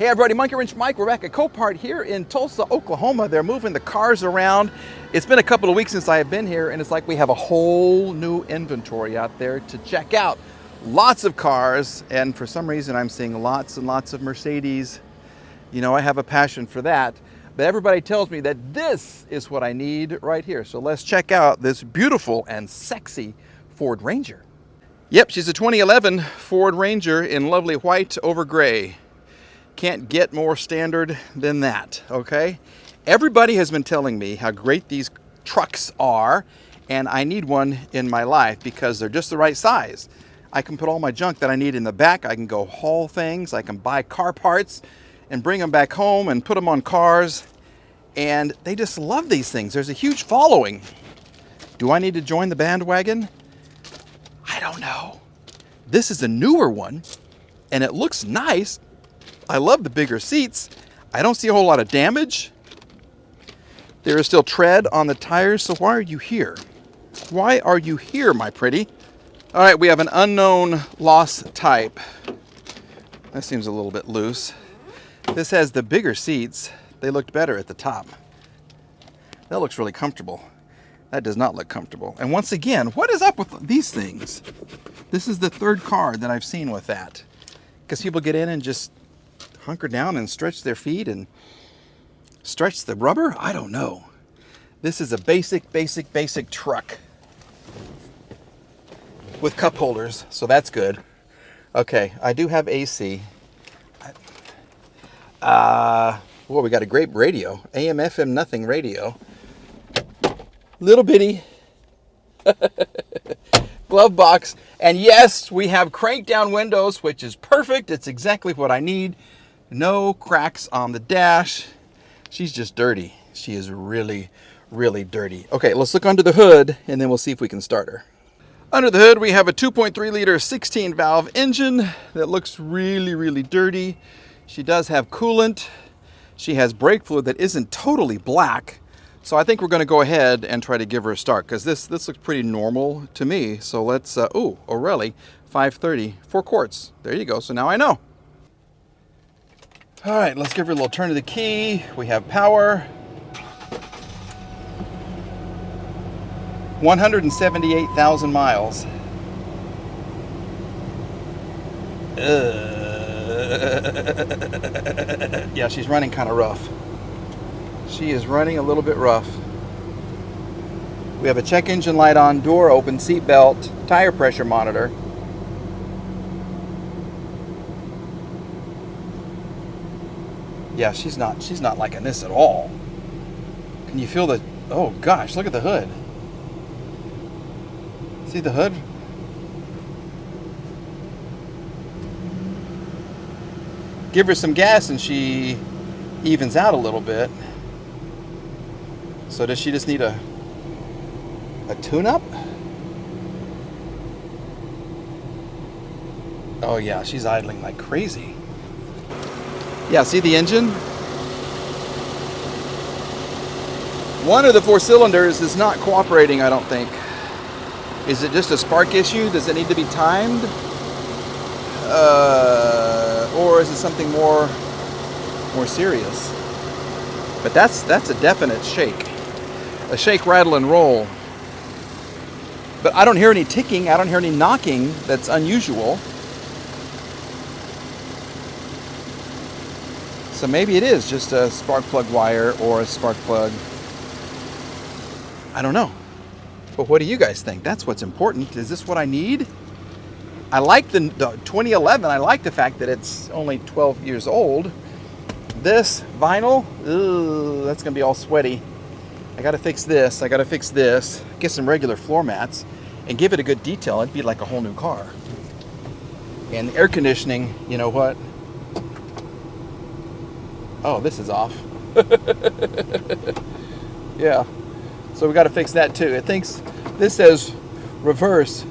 Hey everybody, Monkey Wrench Mike. We're back at Copart here in Tulsa, Oklahoma. They're moving the cars around. It's been a couple of weeks since I have been here, and it's like we have a whole new inventory out there to check out. Lots of cars, and for some reason I'm seeing lots and lots of Mercedes. You know, I have a passion for that, but everybody tells me that this is what I need right here. So let's check out this beautiful and sexy Ford Ranger. Yep, she's a 2011 Ford Ranger in lovely white over gray. Can't get more standard than that, okay? Everybody has been telling me how great these trucks are, and I need one in my life because they're just the right size. I can put all my junk that I need in the back. I can go haul things. I can buy car parts and bring them back home and put them on cars. And they just love these things. There's a huge following. Do I need to join the bandwagon? I don't know. This is a newer one, and it looks nice. I love the bigger seats. I don't see a whole lot of damage. There is still tread on the tires, so why are you here? Why are you here, my pretty? All right, we have an unknown loss type. That seems a little bit loose. This has the bigger seats. They looked better at the top. That looks really comfortable. That does not look comfortable. And once again, what is up with these things? This is the third car that I've seen with that. Because people get in and just hunker down and stretch their feet and stretch the rubber? I don't know. This is a basic truck with cup holders, so that's good. Okay, I do have AC. Well, we got a great radio, AM, FM, nothing radio. Little bitty glove box. And yes, we have crank down windows, which is perfect. It's exactly what I need. No cracks on the dash. She's just dirty. She is really, really dirty. Okay, let's look under the hood and then we'll see if we can start her. Under the hood, we have a 2.3 liter 16 valve engine that looks really, really dirty. She does have coolant. She has brake fluid that isn't totally black. So I think we're gonna go ahead and try to give her a start because this looks pretty normal to me. So let's, O'Reilly 530, 4 quarts. There you go, so now I know. All right, let's give her a little turn of the key. We have power. 178,000 miles. Yeah, she's running kind of rough. She is running a little bit rough. We have a check engine light on, door open, seat belt, tire pressure monitor. Yeah, she's not liking this at all. Can you feel the, oh gosh, look at the hood. See the hood? Give her some gas and she evens out a little bit. So does she just need a tune-up? Oh yeah, she's idling like crazy. Yeah, see the engine? One of the 4 cylinders is not cooperating, I don't think. Is it just a spark issue? Does it need to be timed? Or is it something more serious? But that's a definite shake. A shake, rattle, and roll. But I don't hear any ticking. I don't hear any knocking that's unusual. So maybe it is just a spark plug wire or a spark plug. I don't know. But what do you guys think? That's what's important. Is this what I need? I like the 2011. I like the fact that it's only 12 years old. This vinyl, that's gonna be all sweaty. I gotta fix this. I gotta fix this. Get some regular floor mats and give it a good detail. It'd be like a whole new car. And the air conditioning, you know what? Oh, this is off. Yeah. So we got to fix that too. It thinks this says reverse,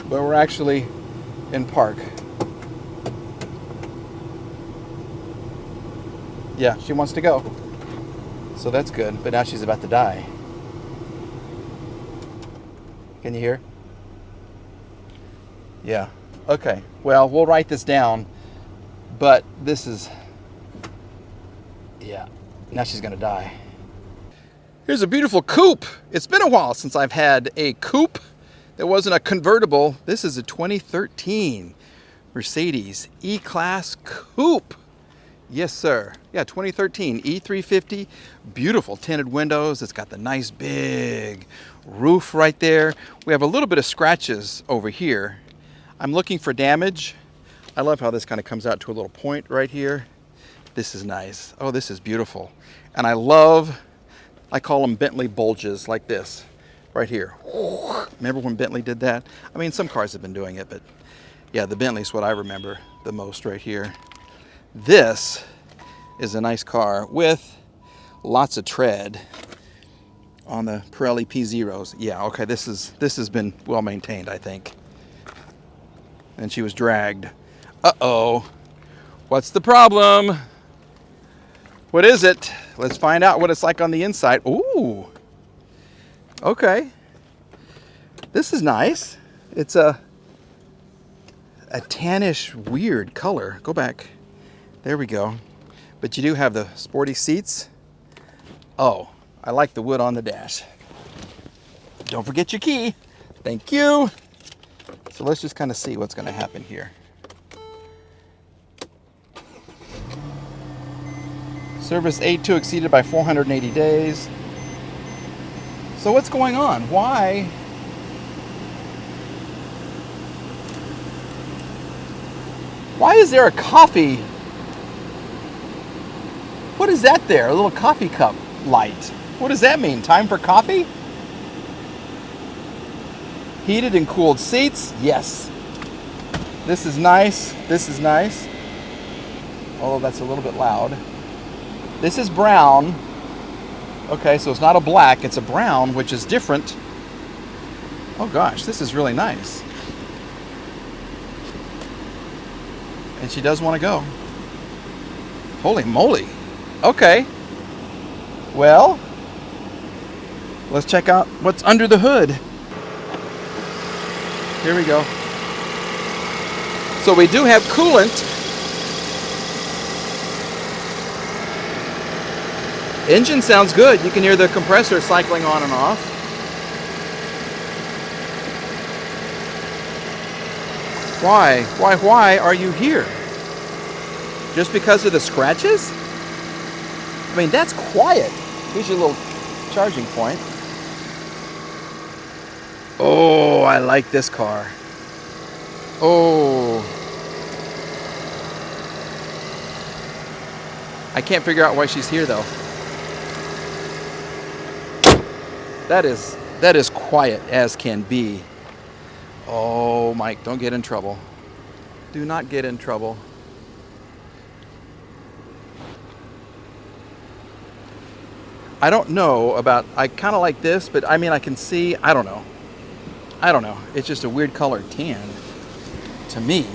but we're actually in park. Yeah, she wants to go. So that's good, but now she's about to die. Can you hear? Yeah. Okay. Well, we'll write this down. But this is, yeah, now she's gonna die. Here's a beautiful coupe. It's been a while since I've had a coupe that wasn't a convertible. This is a 2013 Mercedes E-Class coupe. Yes, sir. Yeah, 2013 E350. Beautiful tinted windows. It's got the nice big roof right there. We have a little bit of scratches over here. I'm looking for damage. I love how this kind of comes out to a little point right here. This is nice. Oh, this is beautiful. And I call them Bentley bulges like this right here. Remember when Bentley did that? I mean, some cars have been doing it, but yeah, the Bentley's what I remember the most right here. This is a nice car with lots of tread on the Pirelli P0s. Yeah, okay, this has been well maintained, I think. And she was dragged. Uh-oh. What's the problem? What is it? Let's find out what it's like on the inside. Ooh. Okay. This is nice. It's a tannish, weird color. Go back. There we go. But you do have the sporty seats. Oh, I like the wood on the dash. Don't forget your key. Thank you. So let's just kind of see what's going to happen here. Service A2 exceeded by 480 days. So what's going on? Why? Why is there a coffee? What is that there? A little coffee cup light. What does that mean? Time for coffee? Heated and cooled seats. Yes. This is nice. This is nice. Although that's a little bit loud. This is brown. Okay, so it's not a black, it's a brown, which is different. Oh gosh, this is really nice. And she does want to go. Holy moly. Okay. Well, let's check out what's under the hood. Here we go. So we do have coolant. Engine sounds good. You can hear the compressor cycling on and off. Why are you here? Just because of the scratches? I mean, that's quiet. Here's your little charging point. Oh, I like this car. Oh. I can't figure out why she's here though. That is quiet as can be. Oh, Mike, don't get in trouble. Do not get in trouble. I don't know about, I kind of like this, but I mean, I can see, I don't know. It's just a weird colored tan to me.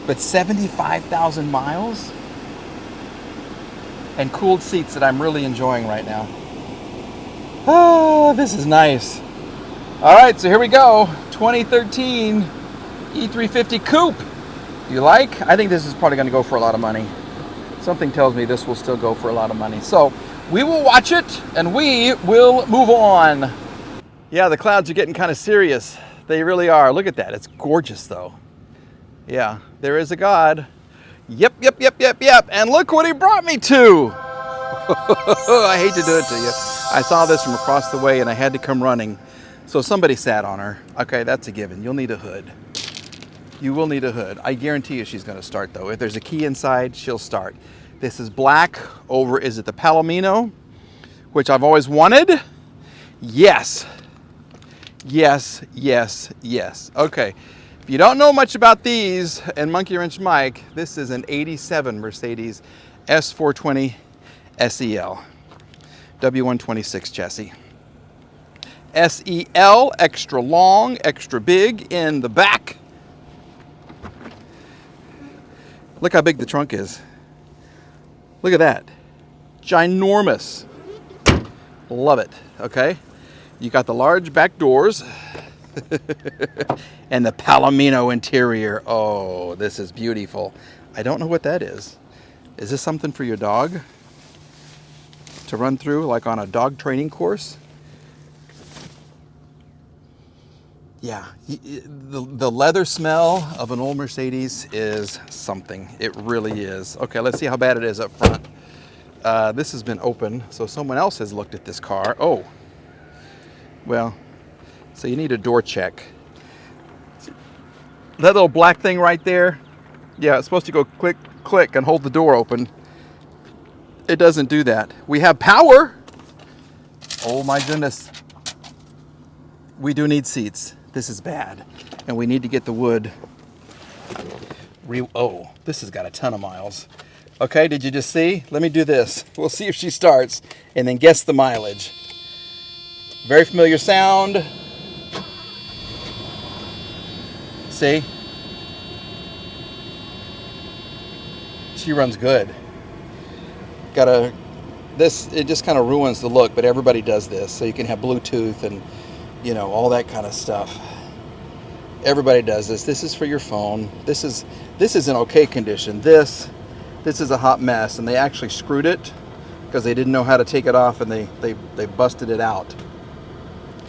But 75,000 miles and cooled seats that I'm really enjoying right now. Oh, this is nice. All right, so here we go. 2013 E350 Coupe. You like? I think this is probably going to go for a lot of money. Something tells me this will still go for a lot of money. So we will watch it and we will move on. Yeah, the clouds are getting kind of serious. They really are. Look at that. It's gorgeous though. Yeah, there is a God. Yep. And look what he brought me to. I hate to do it to you. I saw this from across the way and I had to come running. So somebody sat on her. Okay, that's a given. You'll need a hood. You will need a hood. I guarantee you she's going to start though. If there's a key inside, she'll start. This is black over, is it the Palomino? Which I've always wanted. Yes. Okay. If you don't know much about these and Monkey Wrench Mike, this is an 87 Mercedes S420 SEL. W126 chassis. SEL, extra long, extra big in the back. Look how big the trunk is. Look at that. Ginormous. Love it, okay? You got the large back doors and the Palomino interior. Oh, this is beautiful. I don't know what that is. Is this something for your dog to run through, like on a dog training course? Yeah, the leather smell of an old Mercedes is something. It really is. Okay, let's see how bad it is up front. This has been open, so someone else has looked at this car. Oh, well, so you need a door check. That little black thing right there, yeah, it's supposed to go click, click, and hold the door open. It doesn't do that. We have power. Oh my goodness. We do need seats. This is bad. And we need to get the wood. Oh, this has got a ton of miles. Okay, did you just see? Let me do this. We'll see if she starts and then guess the mileage. Very familiar sound. See? She runs good. It just kind of ruins the look, but everybody does this. So you can have Bluetooth and, you know, all that kind of stuff. Everybody does this. This is for your phone. This is in okay condition. This is a hot mess, and they actually screwed it because they didn't know how to take it off, and they busted it out.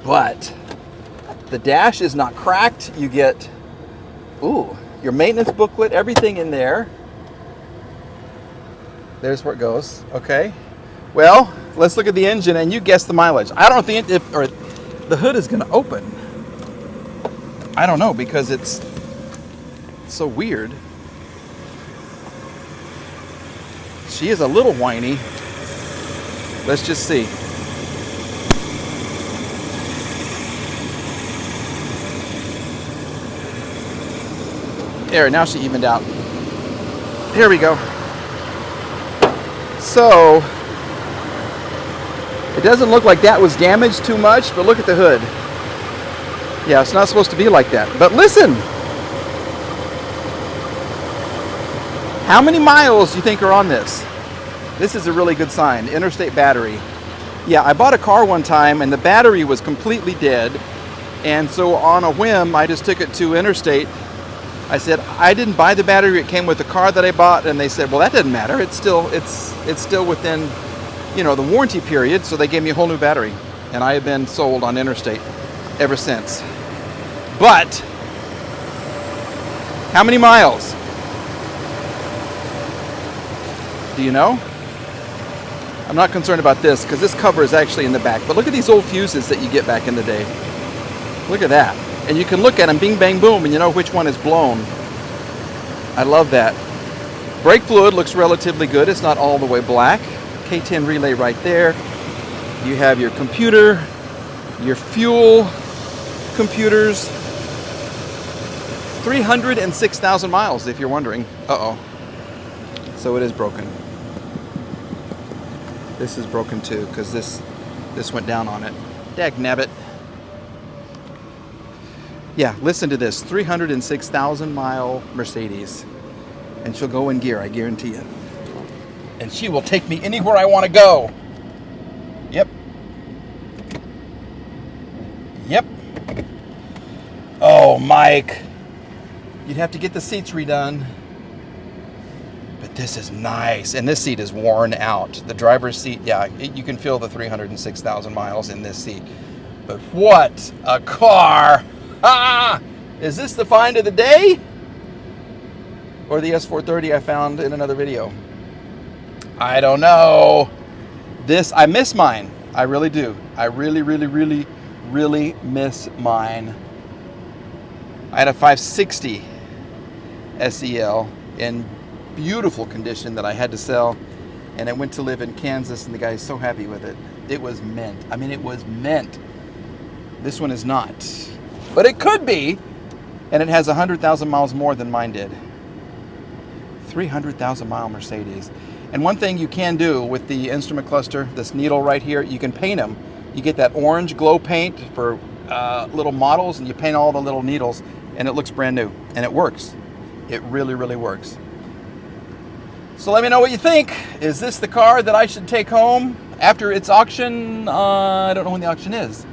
But the dash is not cracked. You get, your maintenance booklet, everything in there. There's where it goes. Okay. Well, let's look at the engine, and you guess the mileage. I don't know if the hood is going to open. I don't know, because it's so weird. She is a little whiny. Let's just see. There, now she evened out. Here we go. So, it doesn't look like that was damaged too much, but look at the hood. Yeah, it's not supposed to be like that. But listen! How many miles do you think are on this? This is a really good sign. Interstate battery. Yeah, I bought a car one time and the battery was completely dead. And so on a whim, I just took it to Interstate. I said, I didn't buy the battery. It came with the car that I bought. And they said, well, that doesn't matter. It's still within, you know, the warranty period. So they gave me a whole new battery. And I have been sold on Interstate ever since. But how many miles? Do you know? I'm not concerned about this because this cover is actually in the back. But look at these old fuses that you get back in the day. Look at that. And you can look at them, bing, bang, boom, and you know which one is blown. I love that. Brake fluid looks relatively good. It's not all the way black. K10 relay right there. You have your computer, your fuel computers. 306,000 miles, if you're wondering. Uh-oh. So it is broken. This is broken too, because this went down on it. Dagnabbit. Yeah, listen to this. 306,000 mile Mercedes. And she'll go in gear, I guarantee it. And she will take me anywhere I want to go. Yep. Yep. Oh, Mike. You'd have to get the seats redone. But this is nice. And this seat is worn out. The driver's seat, yeah, you can feel the 306,000 miles in this seat. But what a car! Ah! Is this the find of the day? Or the S430 I found in another video? I don't know. I miss mine. I really do. I really, really, really, really miss mine. I had a 560 SEL in beautiful condition that I had to sell, and I went to live in Kansas, and the guy's so happy with it. It was mint. I mean, it was mint. This one is not. But it could be, and it has 100,000 miles more than mine did. 300,000 mile Mercedes. And one thing you can do with the instrument cluster, this needle right here, you can paint them. You get that orange glow paint for little models, and you paint all the little needles, and it looks brand new. And it works. It really, really works. So let me know what you think. Is this the car that I should take home after its auction? I don't know when the auction is.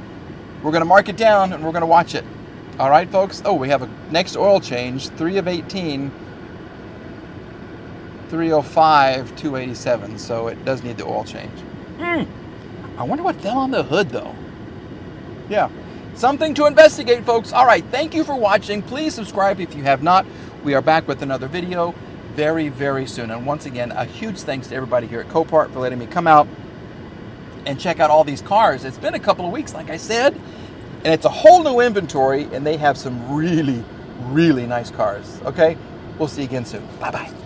We're going to mark it down and we're going to watch it. All right, folks? Oh, we have a next oil change, 3 of 18. 305, 287. So it does need the oil change. I wonder what fell on the hood though. Yeah, something to investigate, folks. All right, thank you for watching. Please subscribe if you have not. We are back with another video very, very soon. And once again, a huge thanks to everybody here at Copart for letting me come out and check out all these cars. It's been a couple of weeks, like I said, and it's a whole new inventory, and they have some really, really nice cars. Okay, we'll see you again soon. Bye-bye.